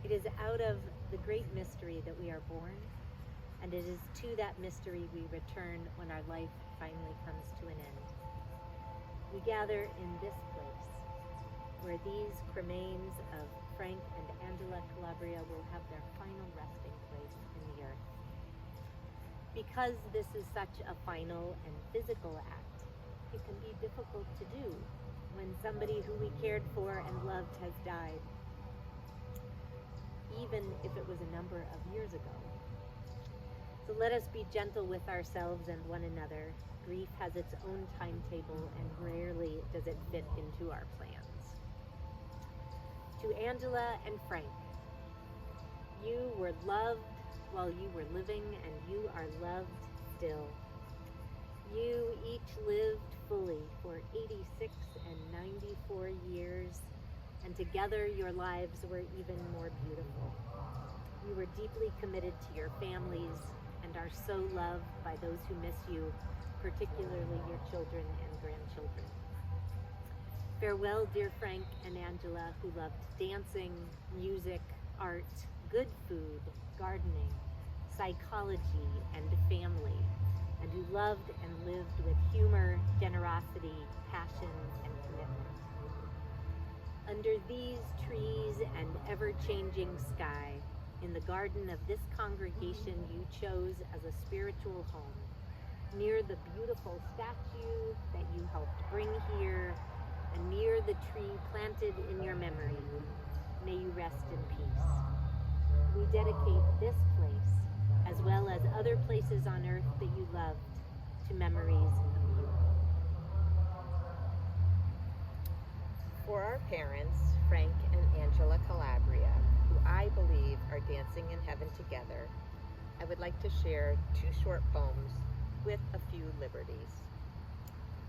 It is out of the great mystery that we are born, and it is to that mystery we return when our life finally comes to an end. We gather in this place, where these cremains of Frank and Angela Calabria will have their final resting place in the earth. Because this is such a final and physical act, it can be difficult to do when somebody who we cared for and loved has died, even if it was a number of years ago. So let us be gentle with ourselves and one another. Grief has its own timetable, and rarely does it fit into our plans. To Angela and Frank, you were loved while you were living, and you are loved still. You each lived fully for 86 and 94 years, and together your lives were even more beautiful. You were deeply committed to your families and are so loved by those who miss you, particularly your children and grandchildren. Farewell, dear Frank and Angela, who loved dancing, music, art, good food, gardening, psychology, and family, and who loved and lived with humor, generosity, passion, and commitment. Under these trees and ever-changing sky, in the garden of this congregation you chose as a spiritual home, near the beautiful statue that you helped bring here, and near the tree planted in your memory, may you rest in peace. We dedicate this place, as well as other places on earth that you loved, to memories of you. For our parents, Frank and Angela Calabria, who I believe are dancing in heaven together, I would like to share 2 short poems with a few liberties.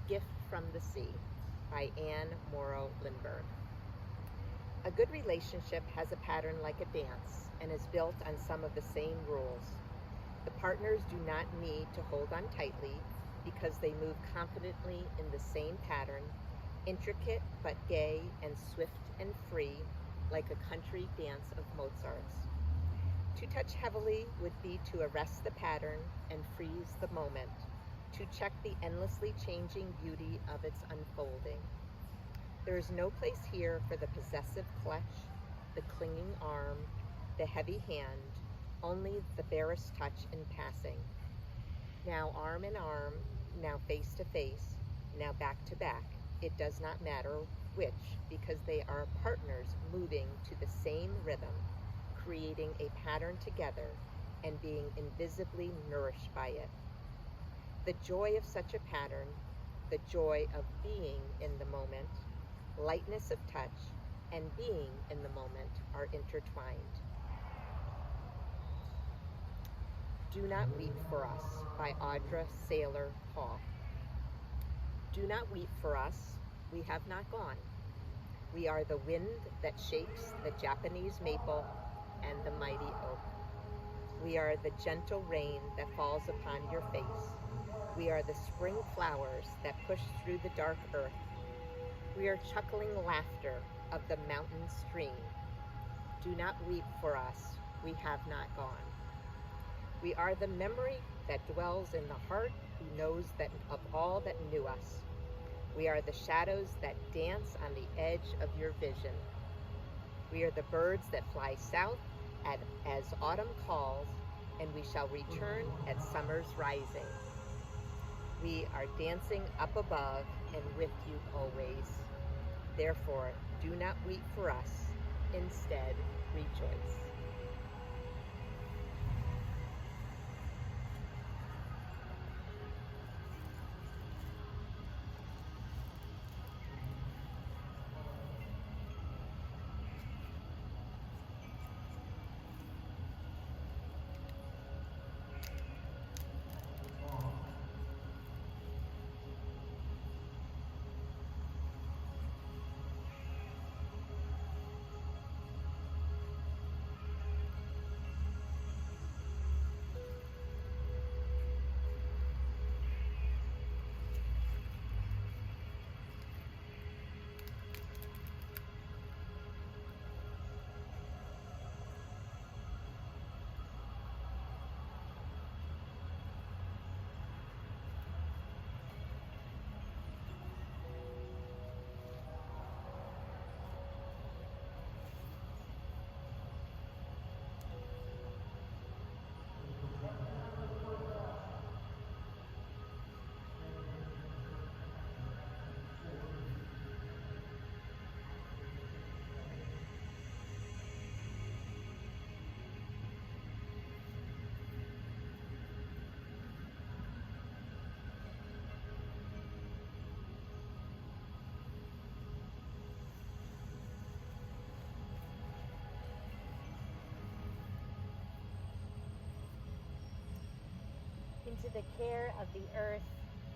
Gift from the Sea by Anne Morrow Lindbergh. A good relationship has a pattern like a dance and is built on some of the same rules. The partners do not need to hold on tightly because they move confidently in the same pattern, intricate but gay and swift and free, like a country dance of Mozart's. To touch heavily would be to arrest the pattern and freeze the moment, to check the endlessly changing beauty of its unfolding. There is no place here for the possessive clutch, the clinging arm, the heavy hand, only the barest touch in passing. Now arm in arm, now face to face, now back to back. It does not matter which, because they are partners moving to the same rhythm, creating a pattern together and being invisibly nourished by it. The joy of such a pattern, the joy of being in the moment, lightness of touch, and being in the moment are intertwined. Do Not Weep for Us by Audra Saylor Hall. Do not weep for us, we have not gone. We are the wind that shakes the Japanese maple and the mighty oak. We are the gentle rain that falls upon your face. We are the spring flowers that push through the dark earth. We are chuckling laughter of the mountain stream. Do not weep for us, we have not gone. We are the memory that dwells in the heart who knows that of all that knew us. We are the shadows that dance on the edge of your vision. We are the birds that fly south as autumn calls, and we shall return at summer's rising. We are dancing up above and with you always. Therefore, do not weep for us, instead rejoice. Into the care of the earth,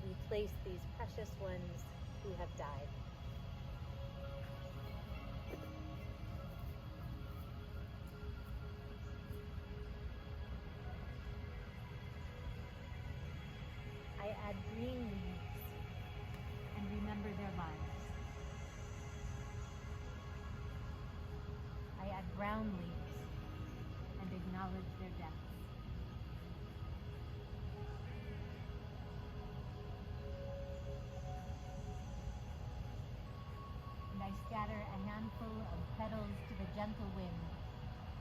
we place these precious ones who have died. I add green leaves and remember their lives. I add brown leaves and acknowledge their deaths. And I scatter a handful of petals to the gentle wind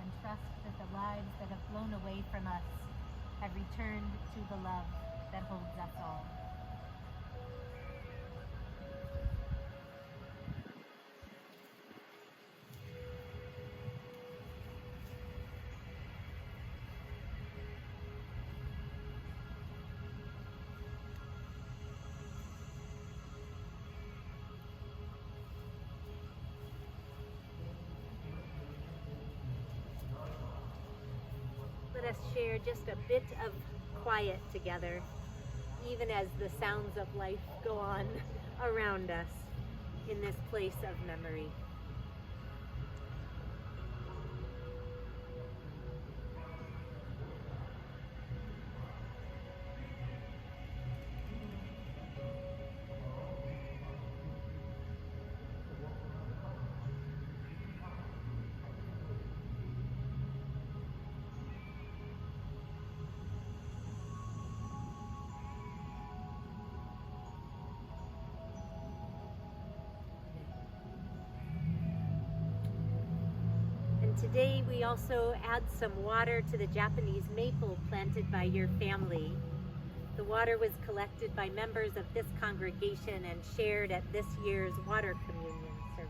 and trust that the lives that have flown away from us have returned to the love that holds us all. Let us share just a bit of quiet together, even as the sounds of life go on around us in this place of memory. Today we also add some water to the Japanese maple planted by your family. The water was collected by members of this congregation and shared at this year's water communion service.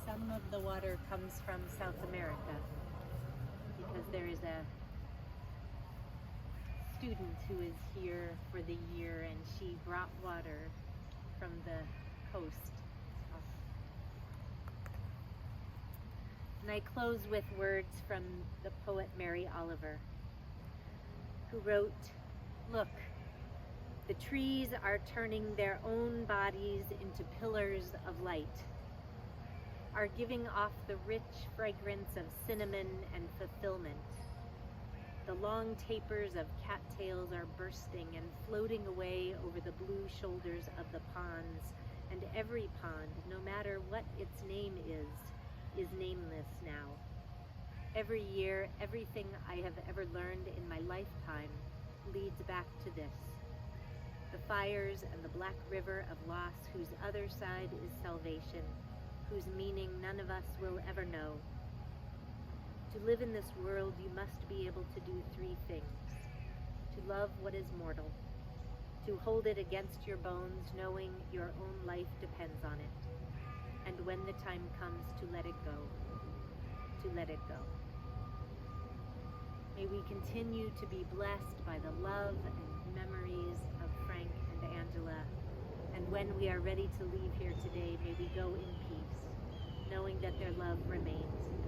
Some of the water comes from South America because there is a student who is here for the year and she brought water from the coast. And I close with words from the poet Mary Oliver, who wrote, "Look, the trees are turning their own bodies into pillars of light, are giving off the rich fragrance of cinnamon and fulfillment. The long tapers of cattails are bursting and floating away over the blue shoulders of the ponds, and every pond, no matter what its name is nameless now. Every year, everything I have ever learned in my lifetime leads back to this. The fires and the black river of loss whose other side is salvation, whose meaning none of us will ever know. To live in this world, you must be able to do three things. To love what is mortal, to hold it against your bones, knowing your own life depends on it, and when the time comes, to let it go, to let it go. May we continue to be blessed by the love and memories of Frank and Angela, and when we are ready to leave here today, may we go in peace, knowing that their love remains.